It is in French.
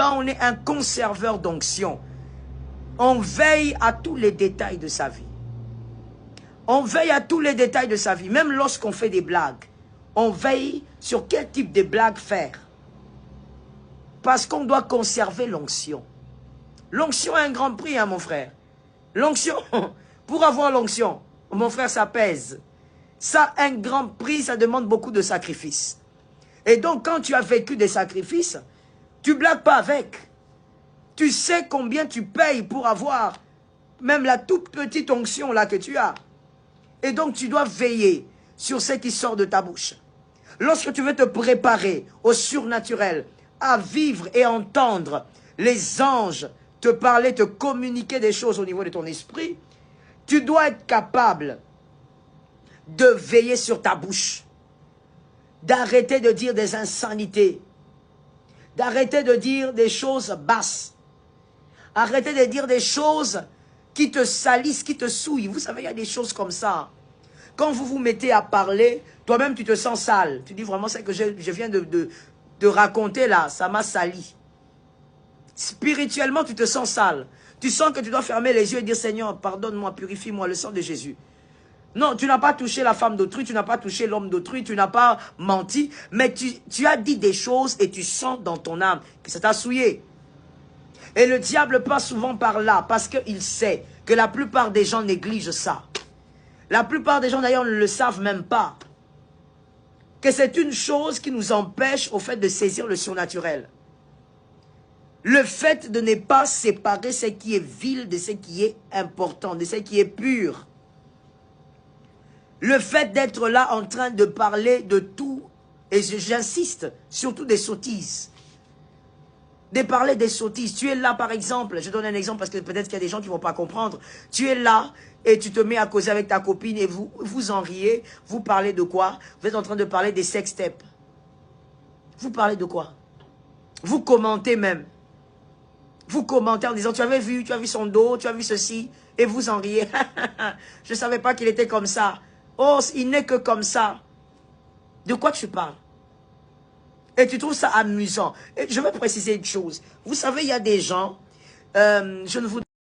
quand on est un conserveur d'onction, on veille à tous les détails de sa vie. On veille à tous les détails de sa vie. Même lorsqu'on fait des blagues, on veille sur quel type de blague faire. Parce qu'on doit conserver l'onction. L'onction a un grand prix, hein, mon frère. L'onction, pour avoir l'onction, mon frère, ça pèse. Ça a un grand prix, ça demande beaucoup de sacrifices. Et donc, quand tu as vécu des sacrifices, tu ne blagues pas avec. Tu sais combien tu payes pour avoir même la toute petite onction là que tu as. Et donc, tu dois veiller sur ce qui sort de ta bouche. Lorsque tu veux te préparer au surnaturel, à vivre et entendre les anges te parler, te communiquer des choses au niveau de ton esprit, tu dois être capable de veiller sur ta bouche, d'arrêter de dire des insanités, d'arrêter de dire des choses basses, arrêter de dire des choses qui te salissent, qui te souillent. Vous savez, il y a des choses comme ça. Quand vous vous mettez à parler, toi-même tu te sens sale. Tu dis vraiment, c'est que je viens de raconter là, ça m'a sali. Spirituellement, tu te sens sale. Tu sens que tu dois fermer les yeux et dire, Seigneur, pardonne-moi, purifie-moi, le sang de Jésus. Non, tu n'as pas touché la femme d'autrui, tu n'as pas touché l'homme d'autrui, tu n'as pas menti, mais tu as dit des choses et tu sens dans ton âme que ça t'a souillé. Et le diable passe souvent par là parce qu'il sait que la plupart des gens négligent ça. La plupart des gens d'ailleurs ne le savent même pas. Que c'est une chose qui nous empêche au fait de saisir le surnaturel. Le fait de ne pas séparer ce qui est vil de ce qui est important, de ce qui est pur. Le fait d'être là en train de parler de tout, et j'insiste, surtout des sottises. De parler des sottises. Tu es là par exemple, je donne un exemple parce que peut-être qu'il y a des gens qui ne vont pas comprendre. Tu es là et tu te mets à causer avec ta copine et vous en riez. Vous parlez de quoi? Vous êtes en train de parler des sextapes. Vous parlez de quoi? Vous commentez même. Vous commentez en disant, tu avais vu son dos, tu as vu ceci, et vous en riez. Je ne savais pas qu'il était comme ça. Oh, il n'est que comme ça. De quoi tu parles? Et tu trouves ça amusant. Et je vais préciser une chose. Vous savez, il y a des gens, je ne vous